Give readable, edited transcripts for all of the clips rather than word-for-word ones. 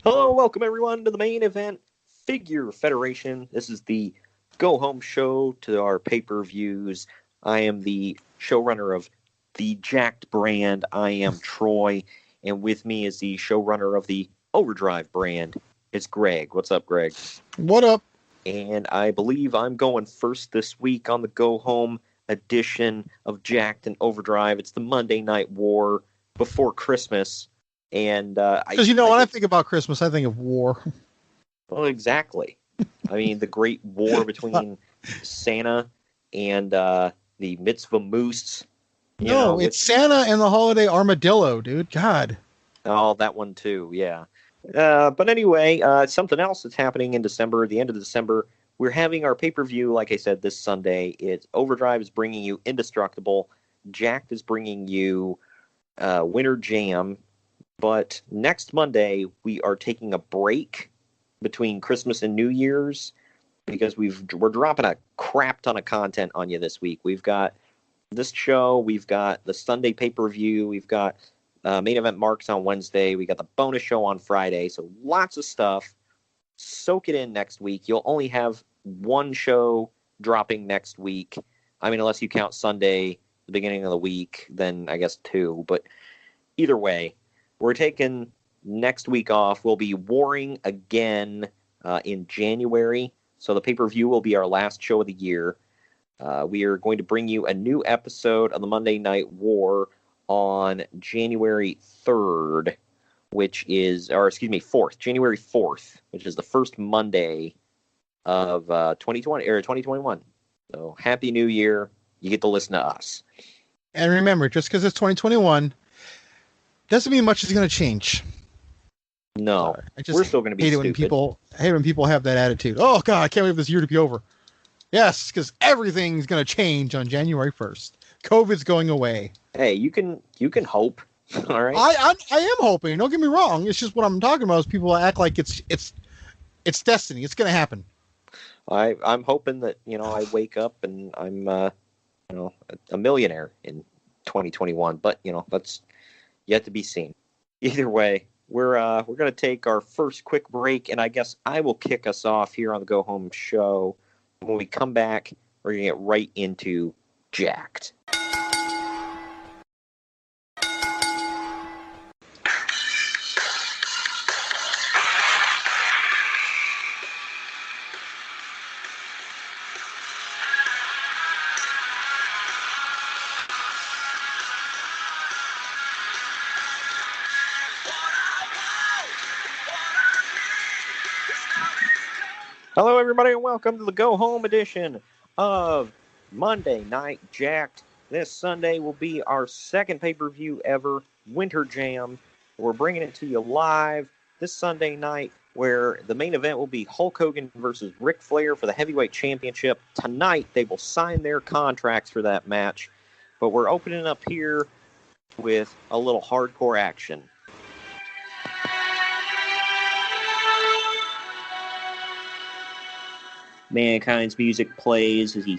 Hello, welcome everyone to the main event, Figure Federation. This is the go-home show to our pay-per-views. I am the showrunner of the Jakk'd brand. I am Troy, and with me is the showrunner of the Overdrive brand. It's Greg. What's up, Greg? What up? And I believe I'm going first this week on the go-home edition of Jakk'd Overdrive. It's the Monday Night War before Christmas. And because when I think about Christmas, I think of war. Well, exactly. I mean, the great war between Santa and the Mitzvah Moose. It's Santa and the holiday armadillo, dude. God. Oh, that one too. Yeah. But anyway, something else that's happening in December, the end of December. We're having our pay-per-view, like I said, this Sunday. It's Overdrive is bringing you Indestructible. Jakk'd is bringing you Winter Jam. But next Monday, we are taking a break between Christmas and New Year's because we're dropping a crap ton of content on you this week. We've got this show, we've got the Sunday pay-per-view, we've got main event marks on Wednesday, we got the bonus show on Friday, so lots of stuff. Soak it in next week. You'll only have one show dropping next week. I mean, unless you count Sunday, the beginning of the week, then I guess two. But either way, we're taking next week off. We'll be warring again in January. So the pay-per-view will be our last show of the year. We are going to bring you a new episode of the Monday Night War on January 3rd, January 4th, which is the first Monday of 2020 or 2021. So happy New Year. You get to listen to us. And remember, just because it's 2021 doesn't mean much is going to change. No, we're still going to be stupid. I hate when people have that attitude. Oh, God, I can't wait for this year to be over. Yes, because everything's going to change on January 1st. COVID's going away. Hey, you can hope. All right. I am hoping. Don't get me wrong. It's just what I'm talking about is people act like it's destiny. It's going to happen. I'm hoping that I wake up and I'm a millionaire in 2021. But that's yet to be seen. Either way, we're going to take our first quick break, and I guess I will kick us off here on the Go Home Show. When we come back, we're going to get right into Jakk'd. Hello, everybody, and welcome to the Go Home edition of Monday Night Jakk'd. This Sunday will be our second pay-per-view ever, Winter Jam. We're bringing it to you live this Sunday night, where the main event will be Hulk Hogan versus Ric Flair for the Heavyweight Championship. Tonight, they will sign their contracts for that match, but we're opening up here with a little hardcore action. Mankind's music plays as he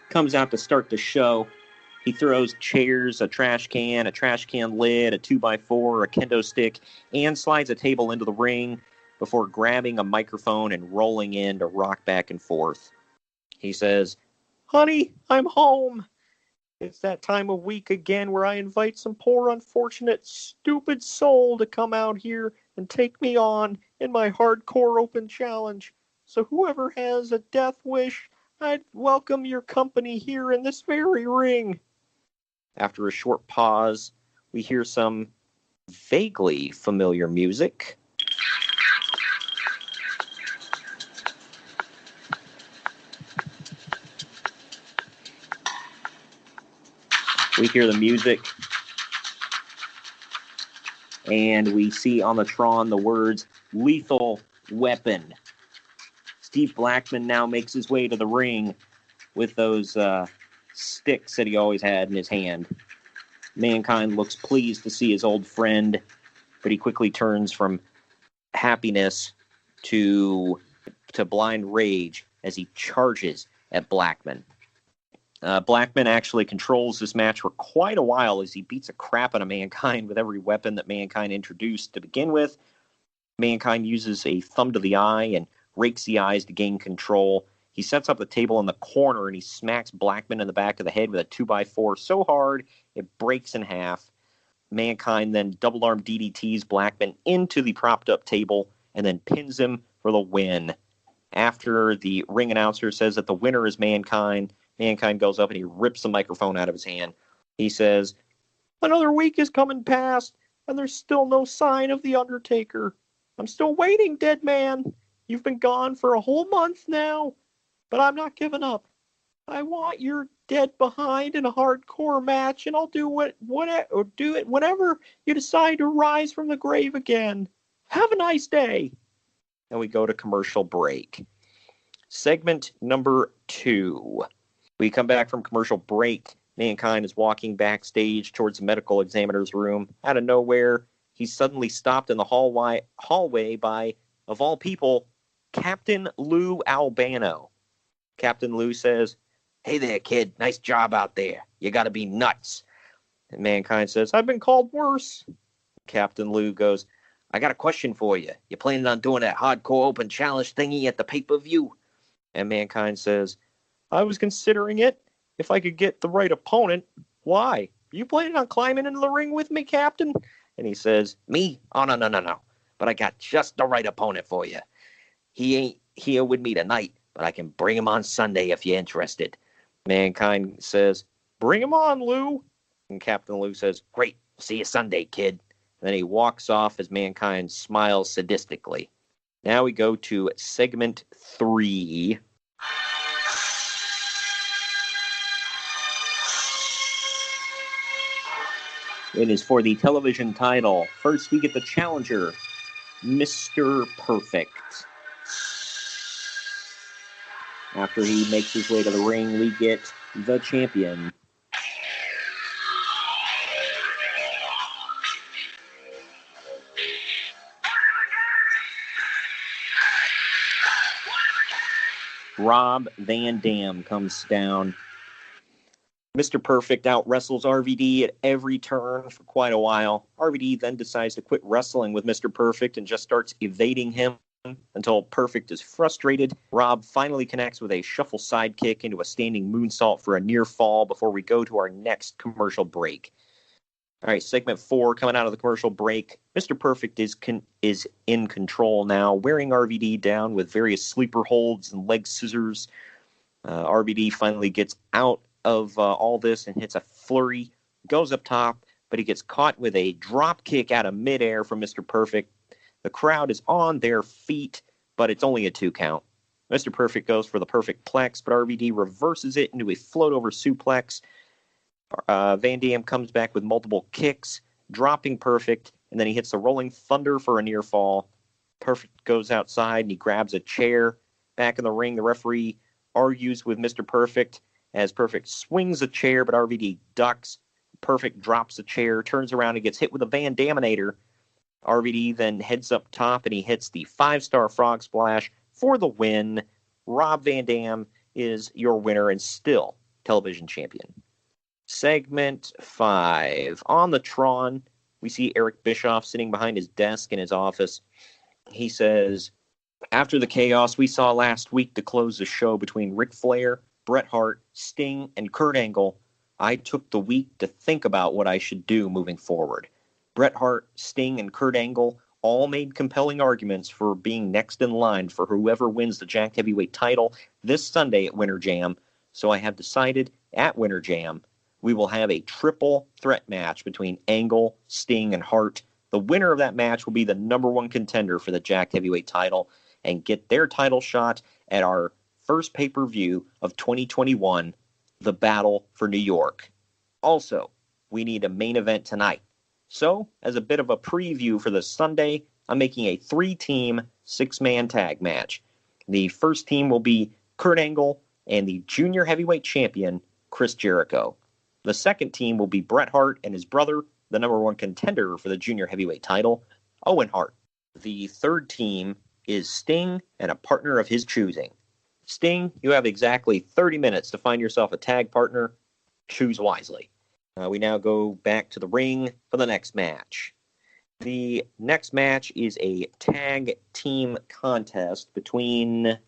comes out to start the show. He throws chairs, a trash can lid, a 2x4, a kendo stick, and slides a table into the ring before grabbing a microphone and rolling in to rock back and forth. He says, "Honey, I'm home. It's that time of week again where I invite some poor, unfortunate, stupid soul to come out here and take me on in my hardcore open challenge. So whoever has a death wish, I'd welcome your company here in this very ring." After a short pause, we hear some vaguely familiar music. We hear the music, and we see on the Tron the words, "Lethal Weapon." Steve Blackman now makes his way to the ring with those sticks that he always had in his hand. Mankind looks pleased to see his old friend, but he quickly turns from happiness to blind rage as he charges at Blackman. Blackman actually controls this match for quite a while as he beats the crap out of Mankind with every weapon that Mankind introduced to begin with. Mankind uses a thumb to the eye and rakes the eyes to gain control. He sets up the table in the corner and he smacks Blackman in the back of the head with a 2x4 so hard it breaks in half. Mankind then double arm DDTs Blackman into the propped up table and then pins him for the win. After the ring announcer says that the winner is Mankind, Mankind goes up and he rips the microphone out of his hand. He says, "Another week is coming past, and there's still no sign of The Undertaker. I'm still waiting, dead man. You've been gone for a whole month now, but I'm not giving up. I want your dead behind in a hardcore match, and I'll do it whenever you decide to rise from the grave again. Have a nice day." And we go to commercial break. Segment number 2. We come back from commercial break. Mankind is walking backstage towards the medical examiner's room. Out of nowhere, he's suddenly stopped in the hallway by, of all people, Captain Lou Albano. Captain Lou says, "Hey there, kid. Nice job out there. You gotta be nuts." And Mankind says, "I've been called worse." Captain Lou goes, "I got a question for you. You planning on doing that hardcore open challenge thingy at the pay-per-view?" And Mankind says, "I was considering it. If I could get the right opponent." "Why? Are you planning on climbing into the ring with me, Captain?" And he says, "Me? Oh, no. But I got just the right opponent for you. He ain't here with me tonight, but I can bring him on Sunday if you're interested." Mankind says, "Bring him on, Lou." And Captain Lou says, "Great. See you Sunday, kid." And then he walks off as Mankind smiles sadistically. Now we go to segment 3. It is for the television title. First, we get the challenger, Mr. Perfect. After he makes his way to the ring, we get the champion. Rob Van Dam comes down. Mr. Perfect out-wrestles RVD at every turn for quite a while. RVD then decides to quit wrestling with Mr. Perfect and just starts evading him until Perfect is frustrated. Rob finally connects with a shuffle sidekick into a standing moonsault for a near fall before we go to our next commercial break. All right, segment 4, coming out of the commercial break. Mr. Perfect is in control now, wearing RVD down with various sleeper holds and leg scissors. RVD finally gets out of all this and hits a flurry, goes up top, but he gets caught with a drop kick out of midair from Mr. Perfect. The crowd is on their feet, but it's only a 2 count. Mr. Perfect goes for the perfect plex, but RVD reverses it into a float over suplex. Van Dam comes back with multiple kicks, dropping Perfect, and then he hits the Rolling Thunder for a near fall. Perfect goes outside and he grabs a chair. Back in the ring, the referee argues with Mr. Perfect as Perfect swings a chair, but RVD ducks. Perfect drops the chair, turns around and gets hit with a Van Daminator. RVD then heads up top and he hits the 5-star frog splash for the win. Rob Van Dam is your winner and still television champion. Segment 5. On the Tron, we see Eric Bischoff sitting behind his desk in his office. He says, "After the chaos we saw last week to close the show between Ric Flair, Bret Hart, Sting, and Kurt Angle, I took the week to think about what I should do moving forward. Bret Hart, Sting, and Kurt Angle all made compelling arguments for being next in line for whoever wins the Jakk'd Heavyweight title this Sunday at Winter Jam, so I have decided at Winter Jam we will have a triple threat match between Angle, Sting, and Hart. The winner of that match will be the number 1 contender for the Jakk'd Heavyweight title and get their title shot at our first pay-per-view of 2021, the Battle for New York. Also, we need a main event tonight. So, as a bit of a preview for this Sunday, I'm making a 3-team, 6-man tag match. The first team will be Kurt Angle and the junior heavyweight champion, Chris Jericho. The second team will be Bret Hart and his brother, the number 1 contender for the junior heavyweight title, Owen Hart. The third team is Sting and a partner of his choosing. Sting, you have exactly 30 minutes to find yourself a tag partner. Choose wisely. We now go back to the ring for the next match. The next match is a tag team contest between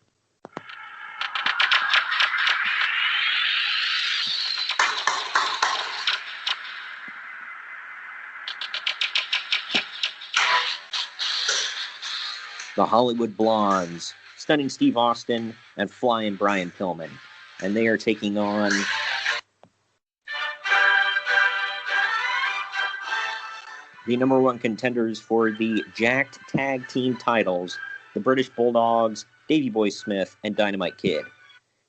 the Hollywood Blondes, Stunning Steve Austin, and Flying Brian Pillman. And they are taking on the number one contenders for the Jakk'd Tag Team titles, the British Bulldogs, Davey Boy Smith, and Dynamite Kid.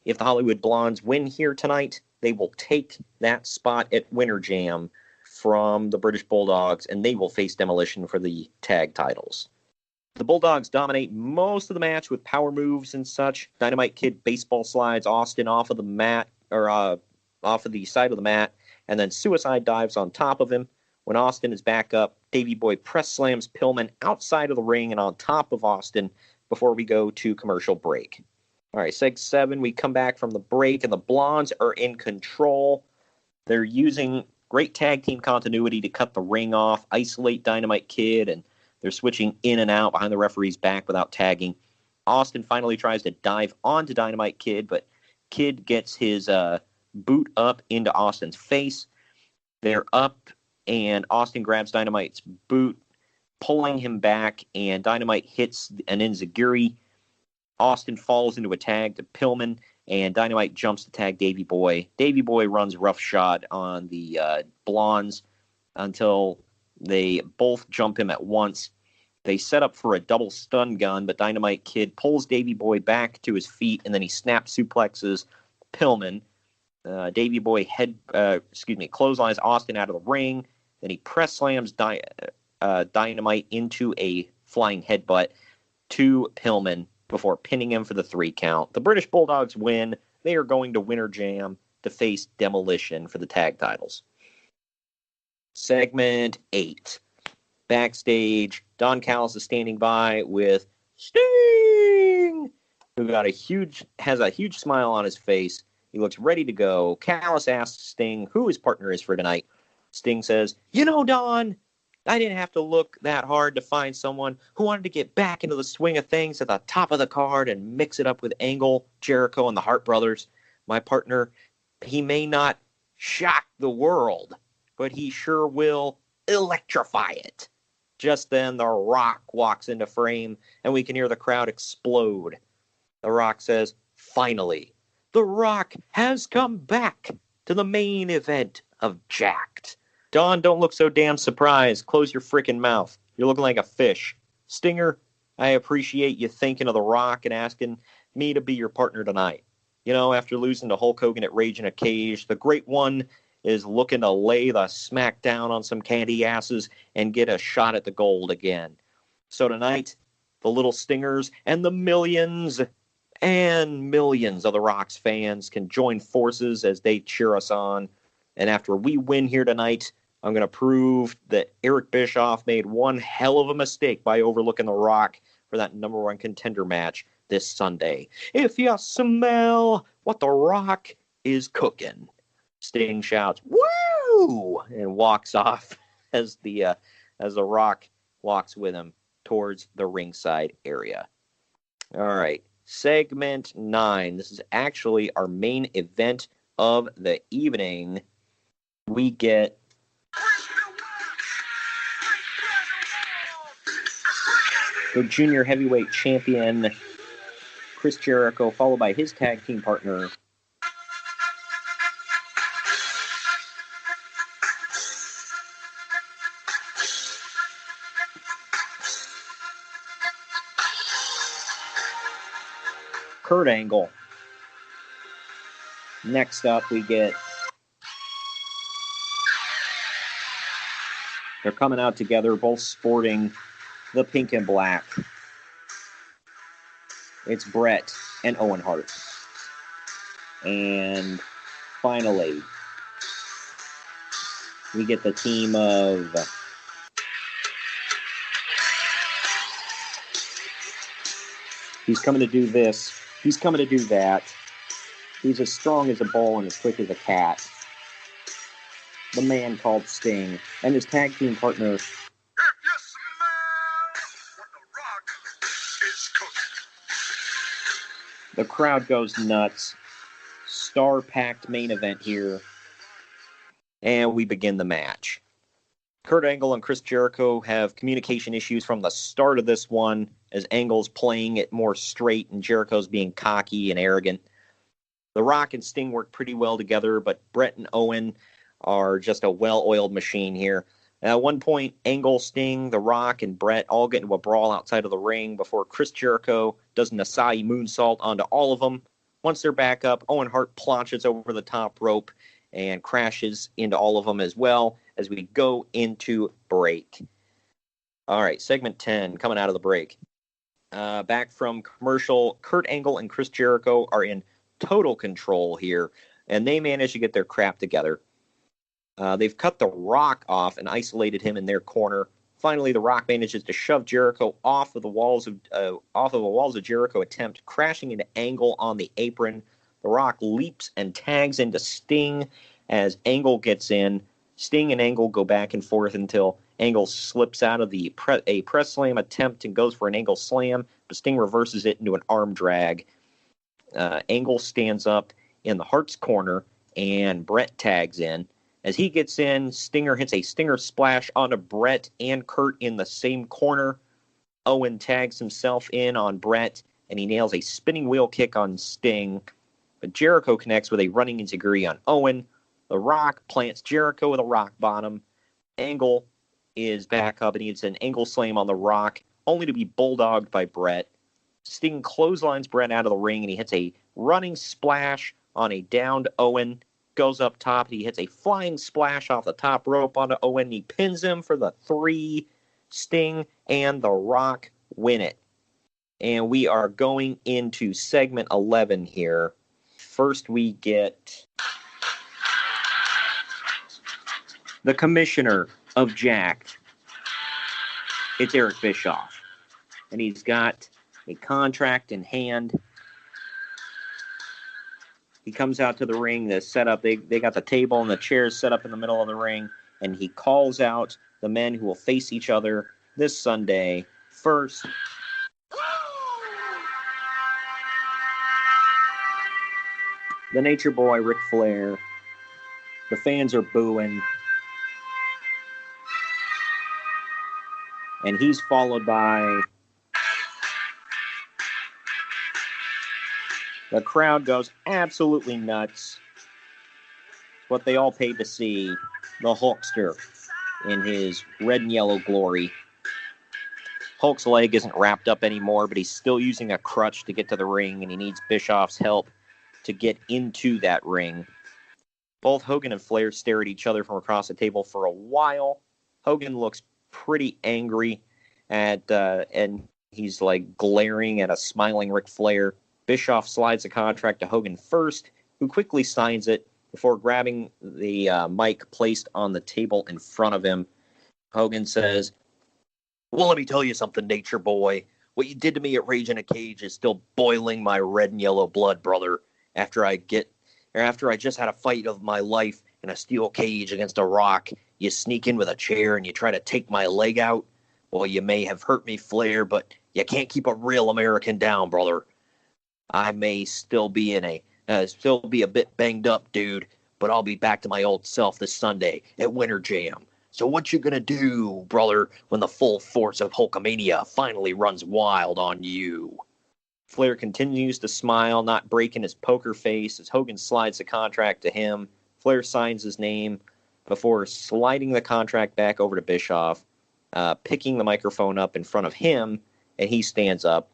If the Hollywood Blondes win here tonight, they will take that spot at Winter Jam from the British Bulldogs, and they will face Demolition for the tag titles. The Bulldogs dominate most of the match with power moves and such. Dynamite Kid baseball slides Austin off of the mat, or off of the side of the mat, and then suicide dives on top of him. When Austin is back up, Davey Boy press slams Pillman outside of the ring and on top of Austin before we go to commercial break. All right, Seg 7, we come back from the break, and the Blondes are in control. They're using great tag team continuity to cut the ring off, isolate Dynamite Kid, and they're switching in and out behind the referee's back without tagging. Austin finally tries to dive onto Dynamite Kid, but Kid gets his boot up into Austin's face. They're up, and Austin grabs Dynamite's boot, pulling him back, and Dynamite hits an enziguri. Austin falls into a tag to Pillman, and Dynamite jumps to tag Davey Boy. Davey Boy runs roughshod on the Blondes until they both jump him at once. They set up for a double stun gun, but Dynamite Kid pulls Davey Boy back to his feet, and then he snap suplexes Pillman. Davey Boy clotheslines Austin out of the ring. Then he press slams Dynamite into a flying headbutt to Pillman before pinning him for the 3 count. The British Bulldogs win. They are going to Winter Jam to face Demolition for the tag titles. Segment 8. Backstage, Don Callis is standing by with Sting, who has a huge smile on his face. He looks ready to go. Callis asks Sting who his partner is for tonight. Sting says, "You know, Don, I didn't have to look that hard to find someone who wanted to get back into the swing of things at the top of the card and mix it up with Angle, Jericho, and the Hart Brothers. My partner, he may not shock the world, but he sure will electrify it." Just then, The Rock walks into frame, and we can hear the crowd explode. The Rock says, "Finally, The Rock has come back to the main event of Jakk'd." Don, don't look so damn surprised. Close your frickin' mouth. You're looking like a fish. Stinger, I appreciate you thinking of The Rock and asking me to be your partner tonight. You know, after losing to Hulk Hogan at Rage in a Cage, the Great One is looking to lay the smack down on some candy asses and get a shot at the gold again. So tonight, the little Stingers and the millions and millions of The Rock's fans can join forces as they cheer us on. And after we win here tonight, I'm going to prove that Eric Bischoff made one hell of a mistake by overlooking The Rock for that number one contender match this Sunday. If you smell what The Rock is cooking. Sting shouts, "Woo!" and walks off as the Rock walks with him towards the ringside area. All right, segment 9. This is actually our main event of the evening. We get the junior heavyweight champion, Chris Jericho, followed by his tag team partner, Kurt Angle. Next up, we get... They're coming out together, both sporting the pink and black. It's Bret and Owen Hart. And finally, we get the team of... He's coming to do this. He's coming to do that. He's as strong as a bull and as quick as a cat. The man called Sting and his tag team partner. If you The crowd goes nuts. Star-packed main event here. And we begin the match. Kurt Angle and Chris Jericho have communication issues from the start of this one, as Angle's playing it more straight and Jericho's being cocky and arrogant. The Rock and Sting work pretty well together, but Bret and Owen are just a well-oiled machine here. At one point, Angle, Sting, The Rock, and Bret all get into a brawl outside of the ring before Chris Jericho does an Asai moonsault onto all of them. Once they're back up, Owen Hart planches over the top rope and crashes into all of them as well as we go into break. All right, segment 10 coming out of the break. Back from commercial, Kurt Angle and Chris Jericho are in total control here, and they manage to get their crap together. They've cut The Rock off and isolated him in their corner. Finally, The Rock manages to shove Jericho off of the walls of Jericho, attempt crashing into Angle on the apron. The Rock leaps and tags into Sting as Angle gets in. Sting and Angle go back and forth until Angle slips out of a press slam attempt and goes for an Angle slam, but Sting reverses it into an arm drag. Angle stands up in the Hart's corner, and Bret tags in. As he gets in, Stinger hits a Stinger splash onto Bret and Kurt in the same corner. Owen tags himself in on Bret, and he nails a spinning wheel kick on Sting. But Jericho connects with a running enziguri on Owen. The Rock plants Jericho with a rock bottom. Angle is back up, and he hits an Angle slam on The Rock, only to be bulldogged by Bret. Sting clotheslines Bret out of the ring, and he hits a running splash on a downed Owen. Goes up top, and he hits a flying splash off the top rope onto Owen. He pins him for the 3. Sting and The Rock win it. And we are going into segment 11 here. First, we get the commissioner of Jakk'd. It's Eric Bischoff. And he's got a contract in hand. He comes out to the ring, the setup, they got the table and the chairs set up in the middle of the ring, and he calls out the men who will face each other this Sunday. First, the Nature Boy, Ric Flair. The fans are booing. And he's followed by... The crowd goes absolutely nuts. It's what they all paid to see. The Hulkster in his red and yellow glory. Hulk's leg isn't wrapped up anymore, but he's still using a crutch to get to the ring, and he needs Bischoff's help to get into that ring. Both Hogan and Flair stare at each other from across the table for a while. Hogan looks pretty angry and he's like glaring at a smiling Ric Flair. Bischoff slides the contract to Hogan first, who quickly signs it before grabbing the mic placed on the table in front of him. Hogan says, "Well, let me tell you something, Nature Boy. What you did to me at Rage in a Cage is still boiling my red and yellow blood, brother. After I just had a fight of my life in a steel cage against a Rock, you sneak in with a chair and you try to take my leg out. Well, you may have hurt me, Flair, but you can't keep a real American down, brother. I may still be a bit banged up, dude, but I'll be back to my old self this Sunday at Winter Jam. So what you gonna do, brother, when the full force of Hulkamania finally runs wild on you?" Flair continues to smile, not breaking his poker face as Hogan slides the contract to him. Flair signs his name before sliding the contract back over to Bischoff, picking the microphone up in front of him, and he stands up.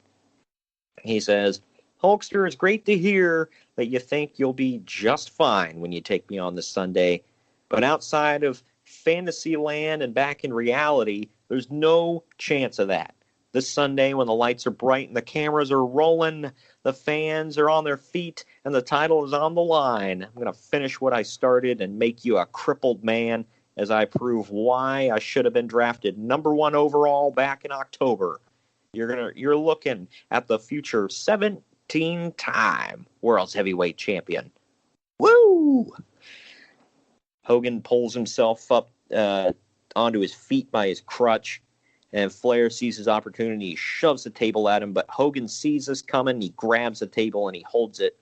He says, "Hulkster, it's great to hear that you think you'll be just fine when you take me on this Sunday. But outside of Fantasyland and back in reality, there's no chance of that. This Sunday, when the lights are bright and the cameras are rolling, the fans are on their feet, and the title is on the line, I'm going to finish what I started and make you a crippled man as I prove why I should have been drafted #1 overall back in October. You're looking at the future 17-time World's Heavyweight Champion." Woo! Hogan pulls himself up onto his feet by his crutch And Flair sees his opportunity. He shoves the table at him, but Hogan sees this coming. He grabs the table and he holds it.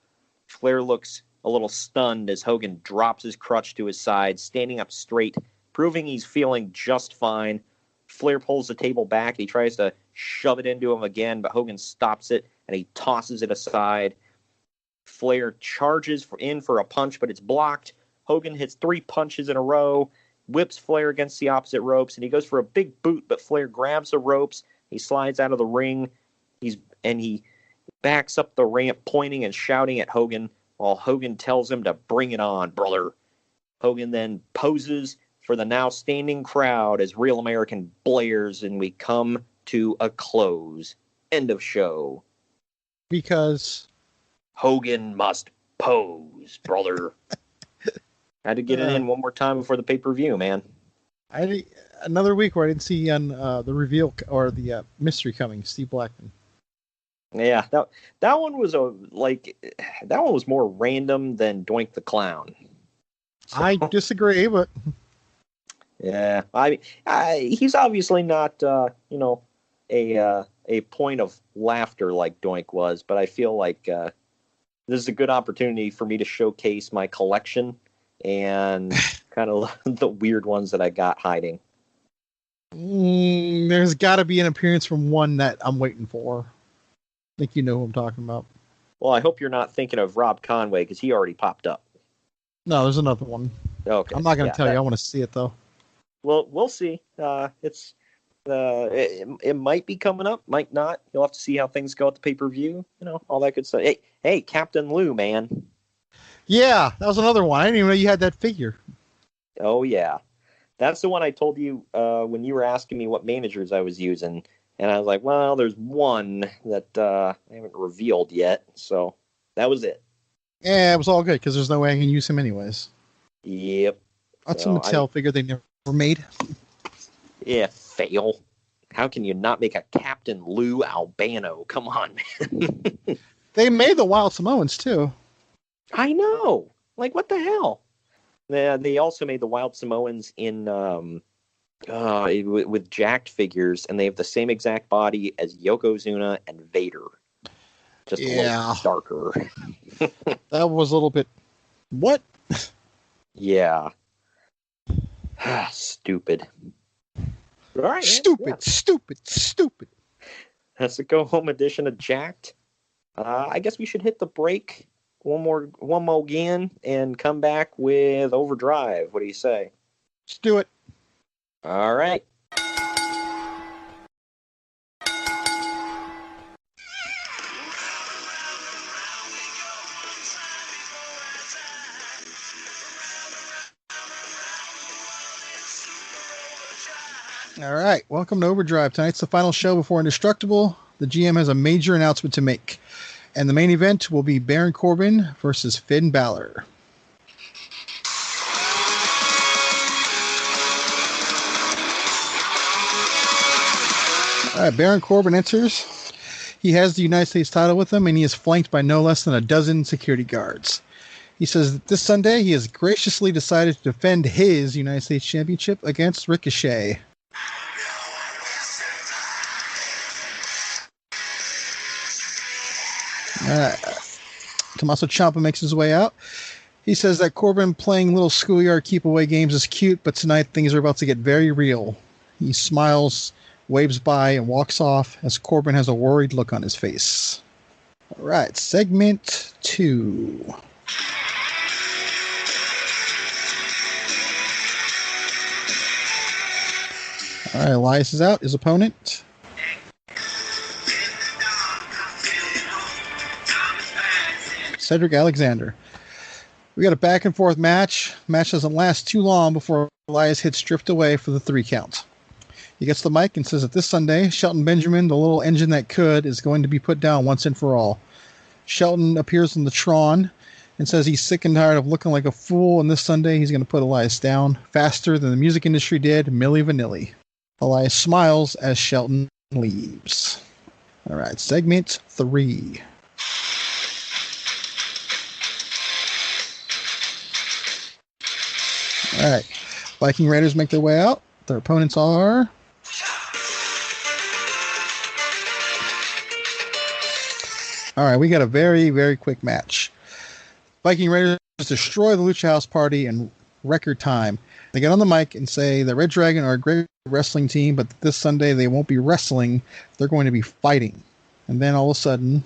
Flair looks a little stunned as Hogan drops his crutch to his side, standing up straight, proving he's feeling just fine. Flair pulls the table back. He tries to shove it into him again, but Hogan stops it and he tosses it aside. Flair charges in for a punch, but it's blocked. Hogan hits 3 punches in a row, whips Flair against the opposite ropes, and he goes for a big boot, but Flair grabs the ropes. He slides out of the ring. He backs up the ramp, pointing and shouting at Hogan, while Hogan tells him to bring it on, brother. Hogan then poses for the now standing crowd as Real American blares, and we come to a close. End of show. Because Hogan must pose, brother. Had to get it in one more time before the pay-per-view, man. Another week where I didn't see on the reveal or the mystery coming, Steve Blackman. Yeah, that one was that one was more random than Doink the Clown. So, I disagree, but yeah, he's obviously not a point of laughter like Doink was, but I feel like this is a good opportunity for me to showcase my collection and kind of the weird ones that I got hiding. There's got to be an appearance from one that I'm waiting for. I think you know who I'm talking about. Well, I hope you're not thinking of Rob Conway because he already popped up. No, there's another one. Okay, I'm not going to tell you. I want to see it though. Well, we'll see. It might be coming up, might not. You'll have to see how things go at the pay-per-view. All that good stuff. Hey, Captain Lou, man. Yeah, that was another one. I didn't even know you had that figure. Oh, yeah. That's the one I told you when you were asking me what managers I was using. And I was like, well, there's one that I haven't revealed yet. So that was it. Yeah, it was all good because there's no way I can use him anyways. Yep. That's a Mattel figure they never made. Yeah, fail. How can you not make a Captain Lou Albano? Come on, man. They made the Wild Samoans, too. I know. Like, what the hell? They also made the Wild Samoans in with jacked figures, and they have the same exact body as Yokozuna and Vader. Just a little darker. That was a little bit... What? Yeah. Stupid. All right, stupid. That's the go-home edition of Jakk'd. I guess we should hit the break one more again and come back with Overdrive. What do you say? Let's do it. All right. All right, welcome to Overdrive. Tonight's the final show before Indestructible. The GM has a major announcement to make, and the main event will be Baron Corbin versus Finn Balor. All right, Baron Corbin enters. He has the United States title with him, and he is flanked by no less than a dozen security guards. He says that this Sunday he has graciously decided to defend his United States Championship against Ricochet. Tommaso Ciampa makes his way out. He says that Corbin playing little schoolyard keep away games is cute, but tonight things are about to get very real. He smiles, waves by, and walks off as Corbin has a worried look on his face. All right, segment 2. All right, Elias is out, his opponent. Cedric Alexander. We got a back and forth match. Match doesn't last too long before Elias hits stripped away for the 3 count. He gets the mic and says that this Sunday, Shelton Benjamin, the little engine that could, is going to be put down once and for all. Shelton appears in the Tron and says he's sick and tired of looking like a fool, and this Sunday he's going to put Elias down faster than the music industry did Milli Vanilli. Elias smiles as Shelton leaves. All right, segment 3. All right, Viking Raiders make their way out. Their opponents are All right, we got a very, very quick match. Viking Raiders destroy the Lucha House Party in record time. They get on the mic and say the Red Dragon are a great wrestling team, but this Sunday they won't be wrestling. They're going to be fighting. And then all of a sudden...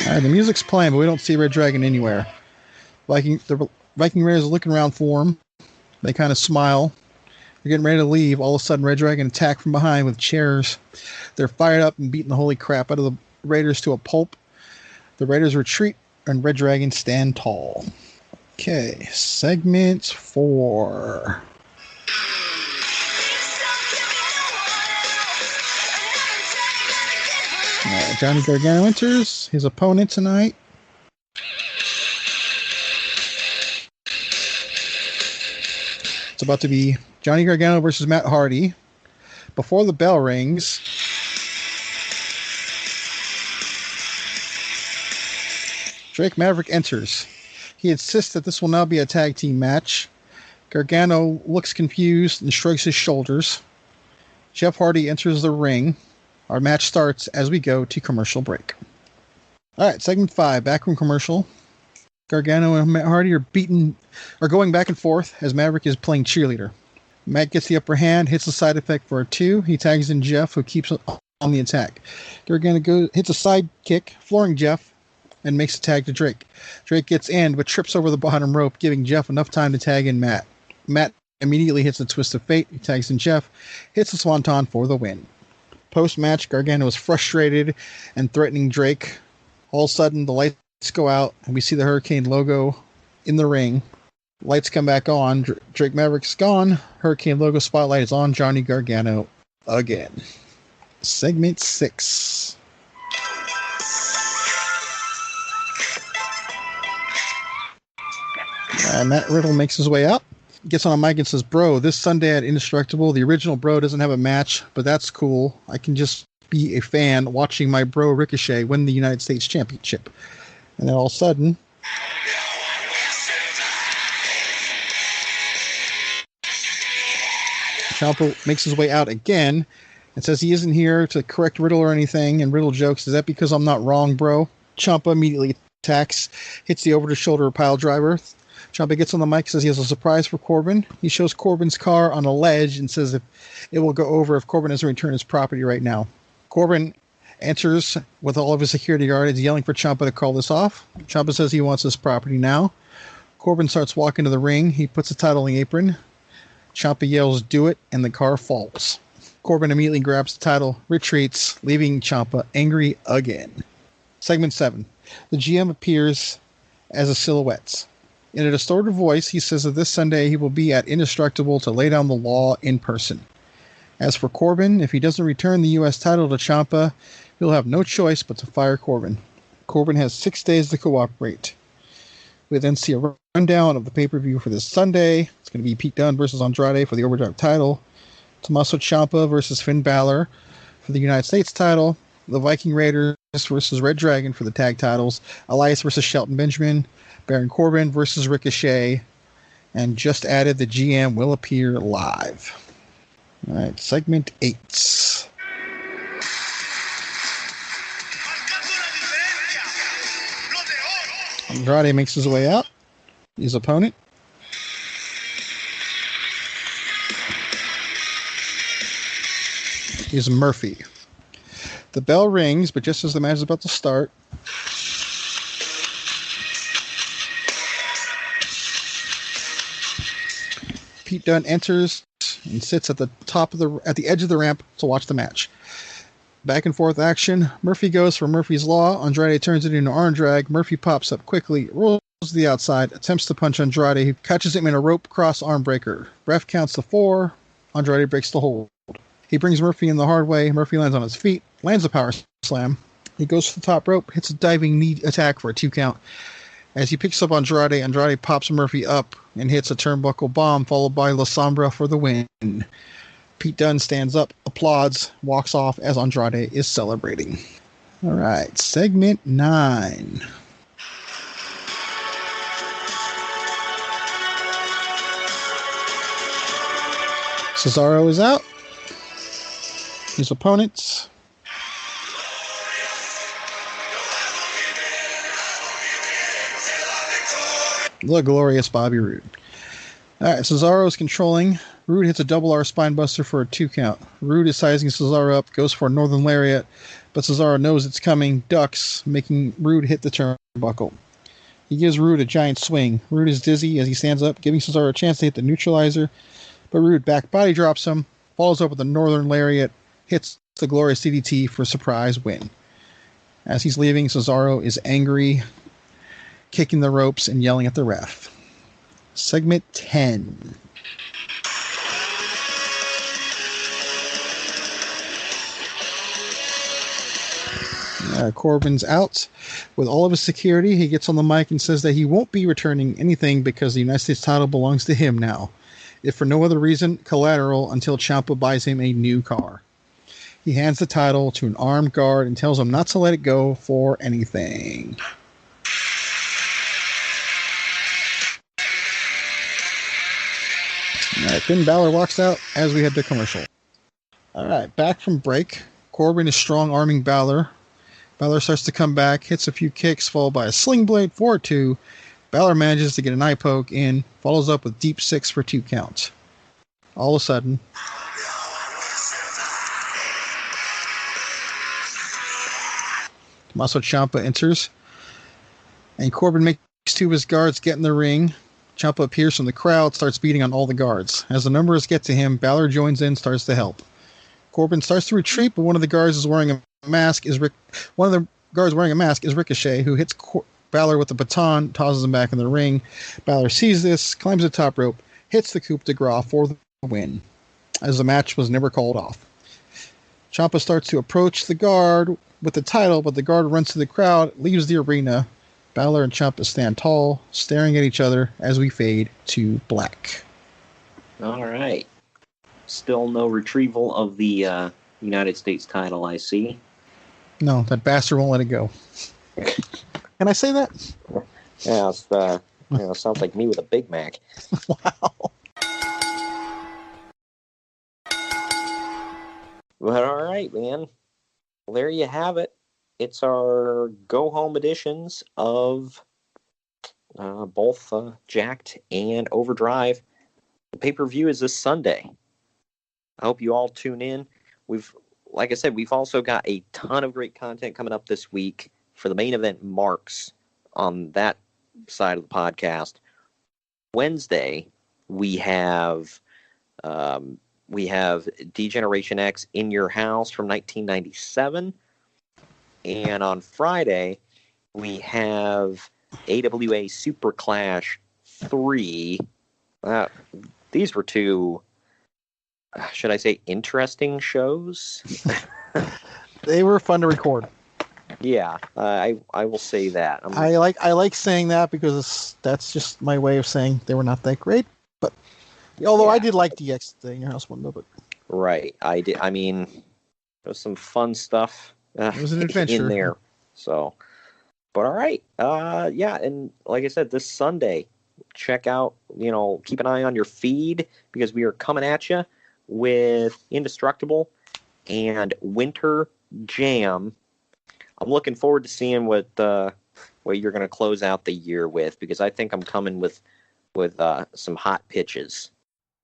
All right, the music's playing, but we don't see Red Dragon anywhere. The Viking Raiders are looking around for him. They kind of smile. They're getting ready to leave. All of a sudden, Red Dragon attack from behind with chairs. They're fired up and beating the holy crap out of the Raiders to a pulp. The Raiders retreat, and Red Dragon stand tall. Okay, segment 4. Johnny Gargano enters his opponent tonight. It's about to be Johnny Gargano versus Matt Hardy. Before the bell rings, Drake Maverick enters. He insists that this will now be a tag team match. Gargano looks confused and shrugs his shoulders. Jeff Hardy enters the ring. Our match starts as we go to commercial break. All right, segment 5, backroom commercial. Gargano and Matt Hardy are going back and forth as Maverick is playing cheerleader. Matt gets the upper hand, hits the side effect for a 2. He tags in Jeff, who keeps on the attack. Gargano hits a side kick, flooring Jeff, and makes a tag to Drake. Drake gets in, but trips over the bottom rope, giving Jeff enough time to tag in Matt. Matt immediately hits a twist of fate. He tags in Jeff, hits a swanton for the win. Post-match, Gargano is frustrated and threatening Drake. All of a sudden, the lights go out, and we see the Hurricane logo in the ring. Lights come back on. Drake Maverick's gone. Hurricane logo spotlight is on Johnny Gargano again. Segment 6. Matt Riddle makes his way out. Gets on a mic and says, "Bro, this Sunday at Indestructible, the original Bro doesn't have a match, but that's cool. I can just be a fan watching my bro Ricochet win the United States Championship." And then all of a sudden, Ciampa makes his way out again and says he isn't here to correct Riddle or anything. And Riddle jokes, "Is that because I'm not wrong, bro?" Ciampa immediately attacks, hits the over-the-shoulder pile driver. Ciampa gets on the mic, says he has a surprise for Corbin. He shows Corbin's car on a ledge and says if it will go over if Corbin doesn't return his property right now. Corbin enters with all of his security guards yelling for Ciampa to call this off. Ciampa says he wants his property now. Corbin starts walking to the ring. He puts the title in the apron. Ciampa yells, "Do it," and the car falls. Corbin immediately grabs the title, retreats, leaving Ciampa angry again. Segment 7. The GM appears as a silhouette. In a distorted voice, he says that this Sunday he will be at Indestructible to lay down the law in person. As for Corbin, if he doesn't return the U.S. title to Ciampa, he'll have no choice but to fire Corbin. Corbin has 6 days to cooperate. We then see a rundown of the pay-per-view for this Sunday. It's going to be Pete Dunne versus Andrade for the Overdrive title. Tommaso Ciampa versus Finn Balor for the United States title. The Viking Raiders versus Red Dragon for the tag titles. Elias versus Shelton Benjamin. Baron Corbin versus Ricochet. And just added, the GM will appear live. All right, segment 8. Andrade makes his way out. His opponent. Is Murphy. The bell rings, but just as the match is about to start, Pete Dunne enters and sits at the edge of the ramp to watch the match. Back and forth action. Murphy goes for Murphy's Law. Andrade turns it into arm drag. Murphy pops up quickly, rolls to the outside, attempts to punch Andrade. He catches him in a rope cross arm breaker. Ref counts to 4. Andrade breaks the hold. He brings Murphy in the hard way. Murphy lands on his feet, lands a power slam. He goes to the top rope, hits a diving knee attack for a 2 count. As he picks up Andrade, Andrade pops Murphy up and hits a turnbuckle bomb, followed by La Sombra for the win. Pete Dunne stands up, applauds, walks off as Andrade is celebrating. All right, segment 9. Cesaro is out. His opponents. The glorious Bobby Roode. All right, Cesaro is controlling. Roode hits a double R spinebuster for a 2 count. Roode is sizing Cesaro up, goes for a Northern Lariat, but Cesaro knows it's coming, ducks, making Roode hit the turnbuckle. He gives Roode a giant swing. Roode is dizzy as he stands up, giving Cesaro a chance to hit the neutralizer, but Roode back body drops him, follows up with a Northern Lariat, hits the glorious DDT for a surprise win. As he's leaving, Cesaro is angry, kicking the ropes and yelling at the ref. Segment 10. Corbin's out with all of his security. He gets on the mic and says that he won't be returning anything because the United States title belongs to him now. If for no other reason, collateral until Ciampa buys him a new car. He hands the title to an armed guard and tells him not to let it go for anything. All right, Finn Balor walks out as we head to commercial. All right, back from break. Corbin is strong-arming Balor. Balor starts to come back, hits a few kicks, followed by a sling blade for 2. Balor manages to get an eye poke in, follows up with deep 6 for 2 counts. All of a sudden, Tommaso Ciampa enters, and Corbin makes 2 of his guards get in the ring. Ciampa appears from the crowd, starts beating on all the guards. As the numbers get to him, Balor joins in, starts to help. Corbin starts to retreat, but one of the guards is wearing a mask. One of the guards wearing a mask is Ricochet, who hits Balor with a baton, tosses him back in the ring. Balor sees this, climbs the top rope, hits the coup de grace for the win, as the match was never called off. Ciampa starts to approach the guard with the title, but the guard runs to the crowd, leaves the arena. Balor and Ciampa stand tall, staring at each other as we fade to black. All right. Still no retrieval of the United States title, I see. No, that bastard won't let it go. Can I say that? Yeah, sounds like me with a Big Mac. Wow. But all right, man. Well, there you have it. It's our go-home editions of both Jakk'd and Overdrive. The pay-per-view is this Sunday. I hope you all tune in. Like I said, we've also got a ton of great content coming up this week for the main event marks on that side of the podcast. Wednesday, we have D-Generation X In Your House from 1997. And on Friday, we have AWA Super Clash 3. These were 2, should I say, interesting shows? They were fun to record. Yeah, I will say that. I like saying that because that's just my way of saying they were not that great. But although I did like DX In Your House one though. But right, I did. I mean, there was some fun stuff. It was an adventure in there. So, but all right, yeah, and like I said, this Sunday, check out. Keep an eye on your feed because we are coming at you with Indestructible and Winter Jam. I'm looking forward to seeing what you're going to close out the year with, because I think I'm coming with some hot pitches.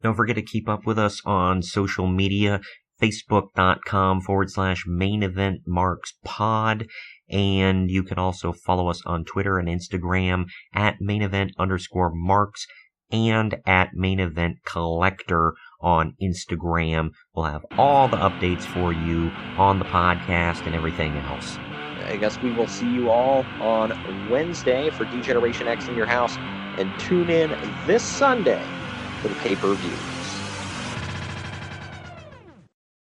Don't forget to keep up with us on social media, facebook.com/main event marks pod. And you can also follow us on Twitter and Instagram at main event_marks and at main event collector on Instagram. We'll have all the updates for you on the podcast and everything else. I guess we will see you all on Wednesday for D-Generation X In Your House, and tune in this Sunday for the pay-per-view.